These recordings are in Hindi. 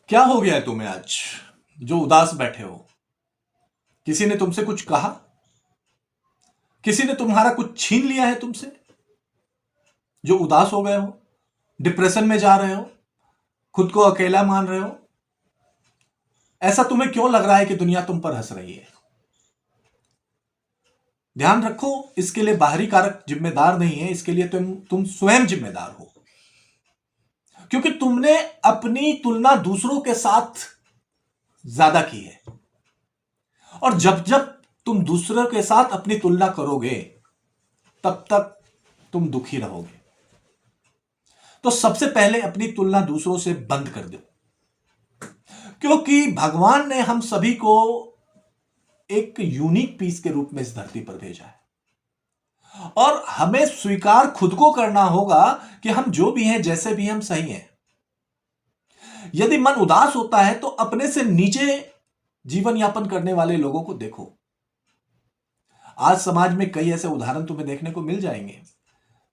क्या हो गया है तुम्हें आज जो उदास बैठे हो? किसी ने तुमसे कुछ कहा? किसी ने तुम्हारा कुछ छीन लिया है तुमसे जो उदास हो गए हो, डिप्रेशन में जा रहे हो, खुद को अकेला मान रहे हो? ऐसा तुम्हें क्यों लग रहा है कि दुनिया तुम पर हंस रही है? ध्यान रखो, इसके लिए बाहरी कारक जिम्मेदार नहीं है, इसके लिए तुम स्वयं जिम्मेदार हो। क्योंकि तुमने अपनी तुलना दूसरों के साथ ज्यादा की है। और जब जब तुम दूसरों के साथ अपनी तुलना करोगे तब तक तुम दुखी रहोगे। तो सबसे पहले अपनी तुलना दूसरों से बंद कर दो, क्योंकि भगवान ने हम सभी को एक यूनिक पीस के रूप में इस धरती पर भेजा है। और हमें स्वीकार खुद को करना होगा कि हम जो भी हैं, जैसे भी हम, सही हैं। यदि मन उदास होता है तो अपने से नीचे जीवन यापन करने वाले लोगों को देखो। आज समाज में कई ऐसे उदाहरण तुम्हें देखने को मिल जाएंगे।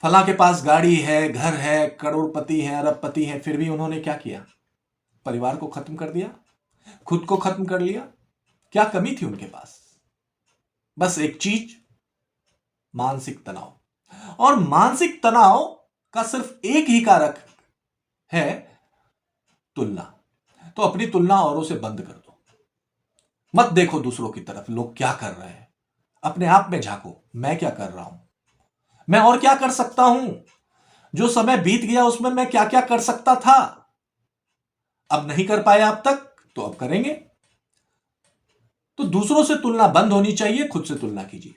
फला के पास गाड़ी है, घर है, करोड़पति है, अरबपति है, फिर भी उन्होंने क्या किया? परिवार को खत्म कर दिया, खुद को खत्म कर लिया। क्या कमी थी उनके पास? बस एक चीज, मानसिक तनाव। और मानसिक तनाव का सिर्फ एक ही कारक है, तुलना। तो अपनी तुलना औरों से बंद कर दो। मत देखो दूसरों की तरफ, लोग क्या कर रहे हैं। अपने आप में झांको, मैं क्या कर रहा हूं, मैं और क्या कर सकता हूं। जो समय बीत गया उसमें मैं क्या क्या कर सकता था, अब नहीं कर पाए अब तक, तो अब करेंगे। तो दूसरों से तुलना बंद होनी चाहिए, खुद से तुलना कीजिए।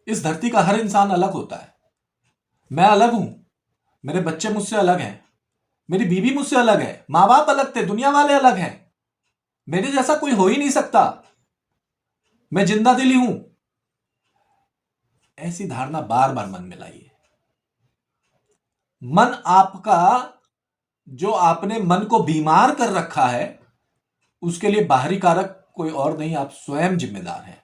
इस धरती का हर इंसान अलग होता है। मैं अलग हूं, मेरे बच्चे मुझसे अलग हैं, मेरी बीवी मुझसे अलग है, मां बाप अलग थे, दुनिया वाले अलग हैं। मेरे जैसा कोई हो ही नहीं सकता, मैं जिंदा दिली हूं। ऐसी धारणा बार बार मन में लाइए। मन आपका, जो आपने मन को बीमार कर रखा है, उसके लिए बाहरी कारक कोई और नहीं, आप स्वयं जिम्मेदार हैं।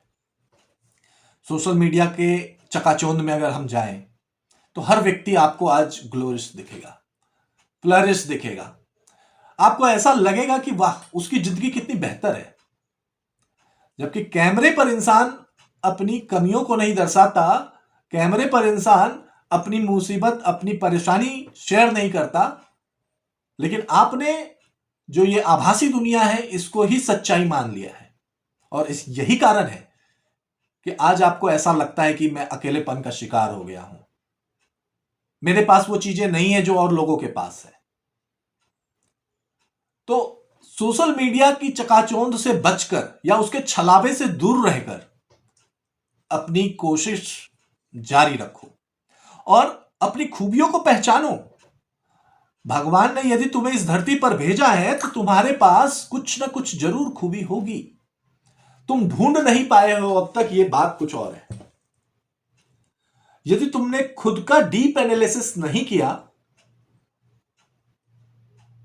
सोशल मीडिया के चकाचौंध में अगर हम जाएं तो हर व्यक्ति आपको आज ग्लोरिश दिखेगा, फ्लरिश दिखेगा। आपको ऐसा लगेगा कि वाह, उसकी जिंदगी कितनी बेहतर है। जबकि कैमरे पर इंसान अपनी कमियों को नहीं दर्शाता, कैमरे पर इंसान अपनी मुसीबत, अपनी परेशानी शेयर नहीं करता। लेकिन आपने जो ये आभासी दुनिया है, इसको ही सच्चाई मान लिया है। और यही कारण है कि आज आपको ऐसा लगता है कि मैं अकेलेपन का शिकार हो गया हूं, मेरे पास वो चीजें नहीं है जो और लोगों के पास है। तो सोशल मीडिया की चकाचौंध से बचकर या उसके छलावे से दूर रहकर अपनी कोशिश जारी रखो और अपनी खूबियों को पहचानो। भगवान ने यदि तुम्हें इस धरती पर भेजा है तो तुम्हारे पास कुछ ना कुछ जरूर खूबी होगी। तुम ढूंढ नहीं पाए हो अब तक, ये बात कुछ और है। यदि तुमने खुद का डीप एनालिसिस नहीं किया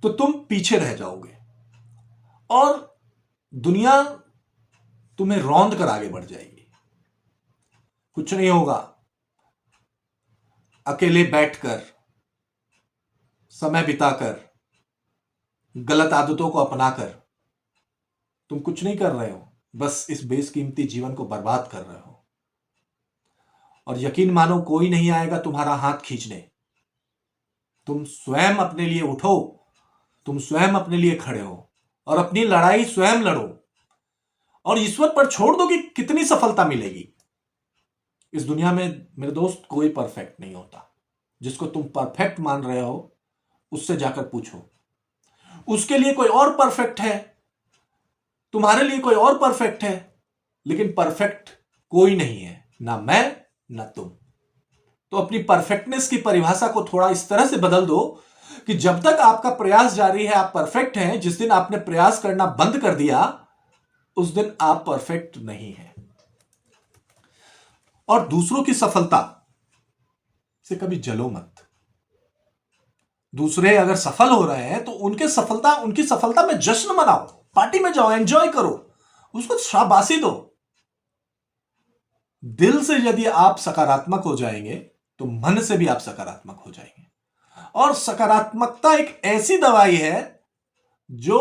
तो तुम पीछे रह जाओगे और दुनिया तुम्हें रौंद कर आगे बढ़ जाएगी। कुछ नहीं होगा। अकेले बैठकर, समय बिताकर, गलत आदतों को अपनाकर तुम कुछ नहीं कर रहे हो, बस इस बेशकीमती जीवन को बर्बाद कर रहे हो। और यकीन मानो, कोई नहीं आएगा तुम्हारा हाथ खींचने। तुम स्वयं अपने लिए उठो, तुम स्वयं अपने लिए खड़े हो और अपनी लड़ाई स्वयं लड़ो। और ईश्वर पर छोड़ दो कि कितनी सफलता मिलेगी। इस दुनिया में मेरे दोस्त कोई परफेक्ट नहीं होता। जिसको तुम परफेक्ट मान रहे हो उससे जाकर पूछो, उसके लिए कोई और परफेक्ट है, तुम्हारे लिए कोई और परफेक्ट है। लेकिन परफेक्ट कोई नहीं है, ना मैं ना तुम। तो अपनी परफेक्टनेस की परिभाषा को थोड़ा इस तरह से बदल दो कि जब तक आपका प्रयास जारी है आप परफेक्ट हैं। जिस दिन आपने प्रयास करना बंद कर दिया उस दिन आप परफेक्ट नहीं हैं। और दूसरों की सफलता से कभी जलो मत। दूसरे अगर सफल हो रहे हैं तो उनकी सफलता में जश्न मनाओ, पार्टी में जाओ, एंजॉय करो, उसको शाबाशी दो। दिल से यदि आप सकारात्मक हो जाएंगे तो मन से भी आप सकारात्मक हो जाएंगे। और सकारात्मकता एक ऐसी दवाई है जो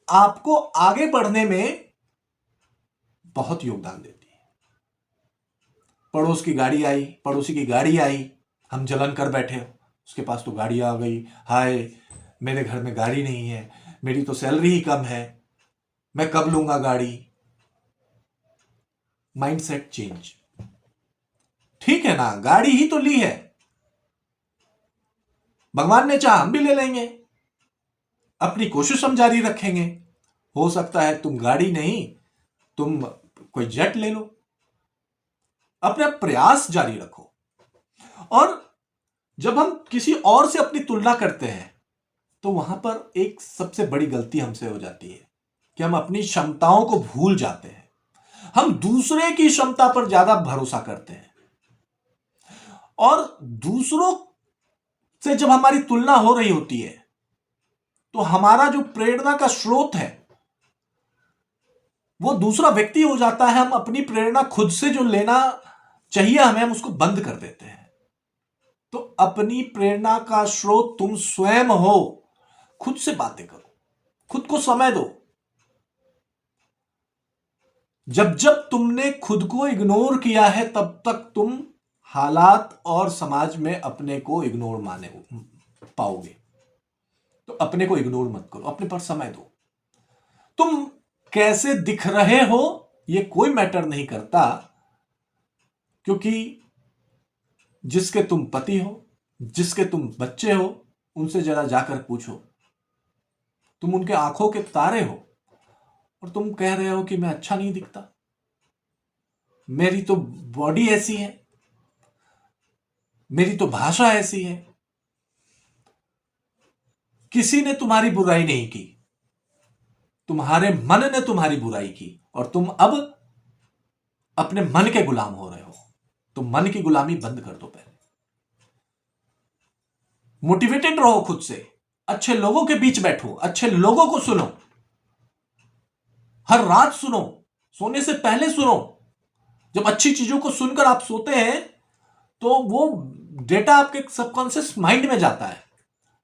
आपको आगे बढ़ने में बहुत योगदान देती है। पड़ोसी की गाड़ी आई, हम जलन कर बैठे, उसके पास तो गाड़ी आ गई, हाय मेरे घर में गाड़ी नहीं है, मेरी तो सैलरी ही कम है, मैं कब लूंगा गाड़ी। Mindset change. ठीक है ना, गाड़ी ही तो ली है, भगवान ने चाहा हम भी ले लेंगे, अपनी कोशिश हम जारी रखेंगे। हो सकता है तुम गाड़ी नहीं, तुम कोई जेट ले लो, अपने प्रयास जारी रखो। और जब हम किसी और से अपनी तुलना करते हैं तो वहां पर एक सबसे बड़ी गलती हमसे हो जाती है कि हम अपनी क्षमताओं को भूल जाते हैं। हम दूसरे की क्षमता पर ज्यादा भरोसा करते हैं, और दूसरों से जब हमारी तुलना हो रही होती है तो हमारा जो प्रेरणा का स्रोत है वो दूसरा व्यक्ति हो जाता है। हम अपनी प्रेरणा खुद से जो लेना चाहिए हमें, हम उसको बंद कर देते हैं। तो अपनी प्रेरणा का स्रोत तुम स्वयं हो। खुद से बातें करो, खुद को समय दो। जब जब तुमने खुद को इग्नोर किया है तब तक तुम हालात और समाज में अपने को इग्नोर माने पाओगे। तो अपने को इग्नोर मत करो, अपने पर समय दो। तुम कैसे दिख रहे हो ये कोई मैटर नहीं करता, क्योंकि जिसके तुम पति हो, जिसके तुम बच्चे हो, उनसे जरा जाकर पूछो, तुम उनके आंखों के तारे हो और तुम कह रहे हो कि मैं अच्छा नहीं दिखता, मेरी तो बॉडी ऐसी है, मेरी तो भाषा ऐसी है। किसी ने तुम्हारी बुराई नहीं की, तुम्हारे मन ने तुम्हारी बुराई की, और तुम अब अपने मन के गुलाम हो रहे हो। तो मन की गुलामी बंद कर दो। पहले मोटिवेटेड रहो खुद से, अच्छे लोगों के बीच बैठो, अच्छे लोगों को सुनो, हर रात सुनो, सोने से पहले सुनो। जब अच्छी चीजों को सुनकर आप सोते हैं तो वो डेटा आपके सबकॉन्शियस माइंड में जाता है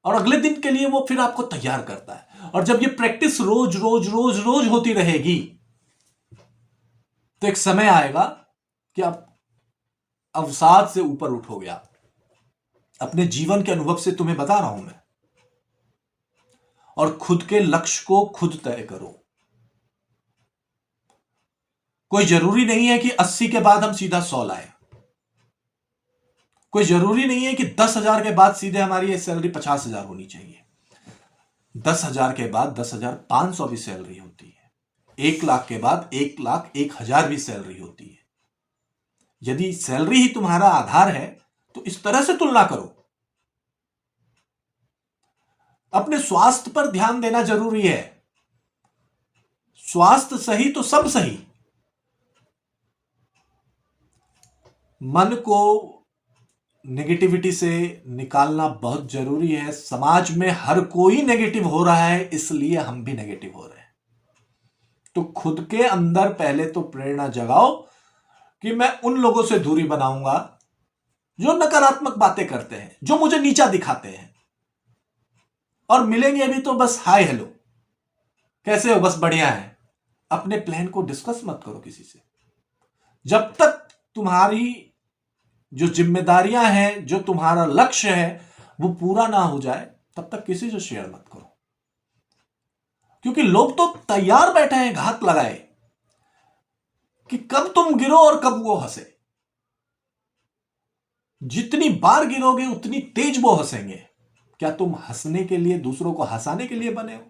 और अगले दिन के लिए वो फिर आपको तैयार करता है। और जब ये प्रैक्टिस रोज रोज रोज रोज होती रहेगी तो एक समय आएगा कि आप अवसाद से ऊपर उठोगे। आप अपने जीवन के अनुभव से तुम्हें बता रहा हूं मैं। और खुद के लक्ष्य को खुद तय करो। कोई जरूरी नहीं है कि 80 के बाद हम सीधा 100 लाए। कोई जरूरी नहीं है कि 10,000 के बाद सीधे हमारी सैलरी 50,000 होनी चाहिए। 10,000 के बाद 10,500 भी सैलरी होती है। 1 लाख के बाद 1,01,000 भी सैलरी होती है। यदि सैलरी ही तुम्हारा आधार है तो इस तरह से तुलना करो। अपने स्वास्थ्य पर ध्यान देना जरूरी है। स्वास्थ्य सही तो सब सही। मन को नेगेटिविटी से निकालना बहुत जरूरी है। समाज में हर कोई नेगेटिव हो रहा है, इसलिए हम भी नेगेटिव हो रहे हैं। तो खुद के अंदर पहले तो प्रेरणा जगाओ कि मैं उन लोगों से दूरी बनाऊंगा जो नकारात्मक बातें करते हैं, जो मुझे नीचा दिखाते हैं। और मिलेंगे अभी तो बस हाय हेलो, कैसे हो, बस बढ़िया है। अपने प्लान को डिस्कस मत करो किसी से। जब तक तुम्हारी जो जिम्मेदारियां हैं, जो तुम्हारा लक्ष्य है वो पूरा ना हो जाए तब तक किसी से शेयर मत करो। क्योंकि लोग तो तैयार बैठे हैं घात लगाए कि कब तुम गिरो और कब वो हंसे। जितनी बार गिरोगे उतनी तेज वो हंसेंगे। क्या तुम हंसने के लिए, दूसरों को हंसाने के लिए बने हो?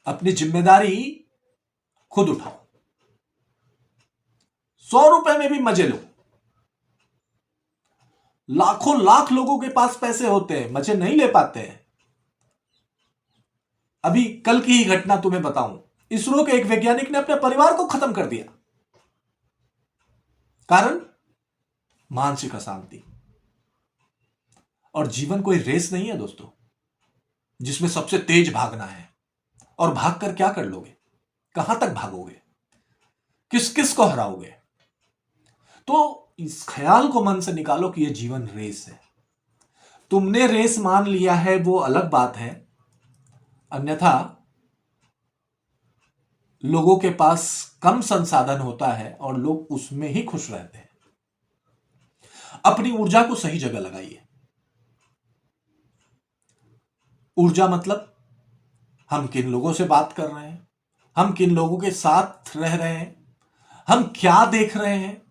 अपनी जिम्मेदारी खुद उठाओ। 100 रुपए में भी मजे लो। लाखों लाख लोगों के पास पैसे होते हैं, मजे नहीं ले पाते हैं। अभी कल की ही घटना तुम्हें बताऊं। इसरो के एक वैज्ञानिक ने अपने परिवार को खत्म कर दिया। कारण मानसिक अशांति। और जीवन कोई रेस नहीं है दोस्तों जिसमें सबसे तेज भागना है। और भागकर क्या कर लोगे? कहां तक भागोगे? किस किस को हराओगे? तो इस ख्याल को मन से निकालो कि यह जीवन रेस है। तुमने रेस मान लिया है वो अलग बात है, अन्यथा लोगों के पास कम संसाधन होता है और लोग उसमें ही खुश रहते हैं। अपनी ऊर्जा को सही जगह लगाइए। ऊर्जा मतलब हम किन लोगों से बात कर रहे हैं, हम किन लोगों के साथ रह रहे हैं, हम क्या देख रहे हैं,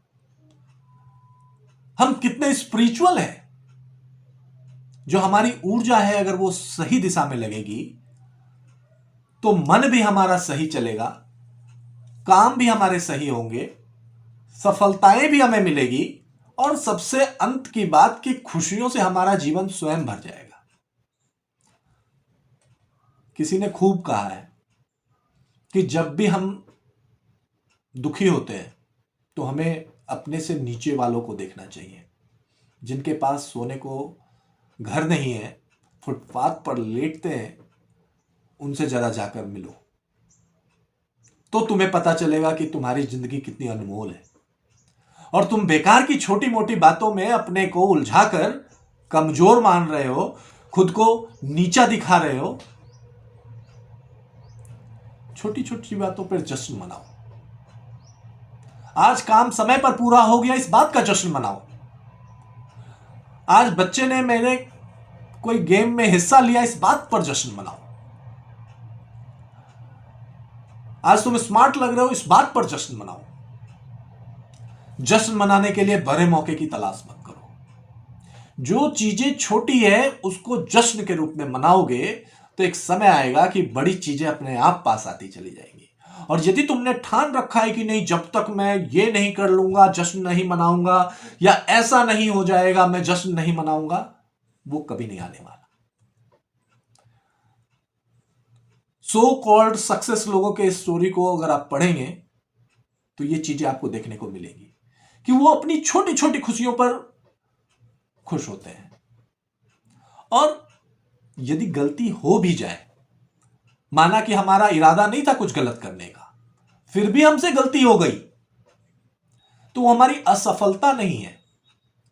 हम कितने स्पिरिचुअल हैं। जो हमारी ऊर्जा है अगर वो सही दिशा में लगेगी तो मन भी हमारा सही चलेगा, काम भी हमारे सही होंगे, सफलताएं भी हमें मिलेगी और सबसे अंत की बात कि खुशियों से हमारा जीवन स्वयं भर जाएगा। किसी ने खूब कहा है कि जब भी हम दुखी होते हैं तो हमें अपने से नीचे वालों को देखना चाहिए। जिनके पास सोने को घर नहीं है, फुटपाथ पर लेटते हैं, उनसे जरा जाकर मिलो तो तुम्हें पता चलेगा कि तुम्हारी जिंदगी कितनी अनमोल है और तुम बेकार की छोटी मोटी बातों में अपने को उलझाकर कमजोर मान रहे हो, खुद को नीचा दिखा रहे हो। छोटी छोटी बातों पर जश्न मनाओ। आज काम समय पर पूरा हो गया, इस बात का जश्न मनाओ। आज बच्चे ने मेरे कोई गेम में हिस्सा लिया, इस बात पर जश्न मनाओ। आज तुम स्मार्ट लग रहे हो, इस बात पर जश्न मनाओ। जश्न मनाने के लिए बड़े मौके की तलाश मत करो। जो चीजें छोटी है उसको जश्न के रूप में मनाओगे तो एक समय आएगा कि बड़ी चीजें अपने आप पास आती चली जाएंगी। और यदि तुमने ठान रखा है कि नहीं, जब तक मैं ये नहीं कर लूंगा जश्न नहीं मनाऊंगा, या ऐसा नहीं हो जाएगा मैं जश्न नहीं मनाऊंगा, वो कभी नहीं आने वाला। सो कॉल्ड सक्सेस लोगों के स्टोरी को अगर आप पढ़ेंगे तो ये चीजें आपको देखने को मिलेंगी कि वो अपनी छोटी छोटी खुशियों पर खुश होते हैं। और यदि गलती हो भी जाए, माना कि हमारा इरादा नहीं था कुछ गलत करने का, फिर भी हमसे गलती हो गई, तो वो हमारी असफलता नहीं है,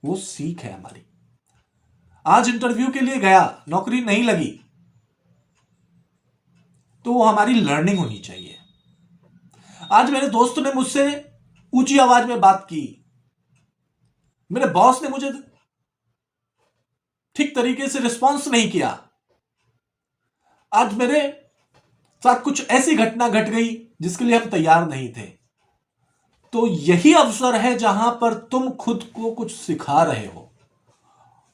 वो सीख है हमारी। आज इंटरव्यू के लिए गया, नौकरी नहीं लगी, तो वो हमारी लर्निंग होनी चाहिए। आज मेरे दोस्त ने मुझसे ऊंची आवाज में बात की, मेरे बॉस ने मुझे ठीक तरीके से रिस्पॉन्स नहीं किया, आज मेरे साथ कुछ ऐसी घटना घट गई जिसके लिए हम तैयार नहीं थे, तो यही अवसर है जहां पर तुम खुद को कुछ सिखा रहे हो।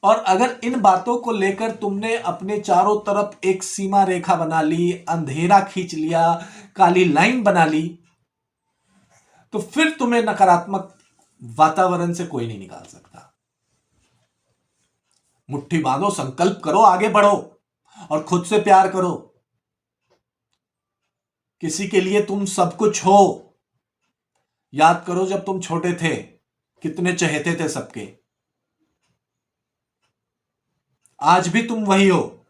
और अगर इन बातों को लेकर तुमने अपने चारों तरफ एक सीमा रेखा बना ली, अंधेरा खींच लिया, काली लाइन बना ली, तो फिर तुम्हें नकारात्मक वातावरण से कोई नहीं निकाल सकता। मुट्ठी बांधो, संकल्प करो, आगे बढ़ो और खुद से प्यार करो। किसी के लिए तुम सब कुछ हो। याद करो जब तुम छोटे थे कितने चहेते थे सबके। आज भी तुम वही हो,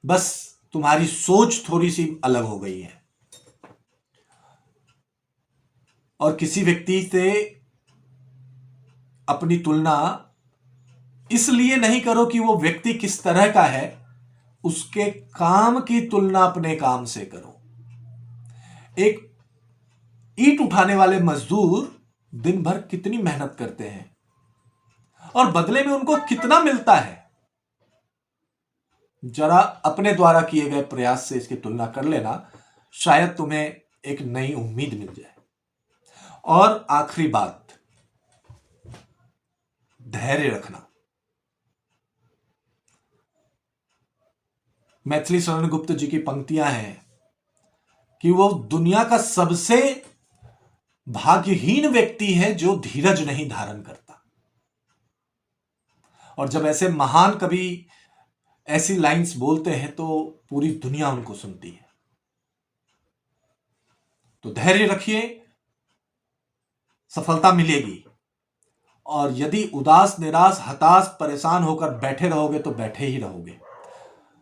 बस तुम्हारी सोच थोड़ी सी अलग हो गई है। और किसी व्यक्ति से अपनी तुलना इसलिए नहीं करो कि वो व्यक्ति किस तरह का है, उसके काम की तुलना अपने काम से करो। एक ईंट उठाने वाले मजदूर दिन भर कितनी मेहनत करते हैं और बदले में उनको कितना मिलता है, जरा अपने द्वारा किए गए प्रयास से इसकी तुलना कर लेना, शायद तुम्हें एक नई उम्मीद मिल जाए। और आखिरी बात, धैर्य रखना। मैथिली शरण गुप्त जी की पंक्तियां हैं कि वो दुनिया का सबसे भाग्यहीन व्यक्ति है जो धीरज नहीं धारण करता। और जब ऐसे महान कवि ऐसी लाइंस बोलते हैं तो पूरी दुनिया उनको सुनती है। तो धैर्य रखिए, सफलता मिलेगी। और यदि उदास, निराश, हताश, परेशान होकर बैठे रहोगे तो बैठे ही रहोगे।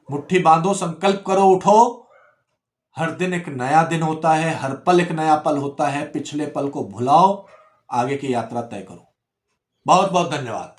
मुट्ठी बांधो, संकल्प करो, उठो। हर दिन एक नया दिन होता है, हर पल एक नया पल होता है। पिछले पल को भुलाओ, आगे की यात्रा तय करो। बहुत बहुत धन्यवाद।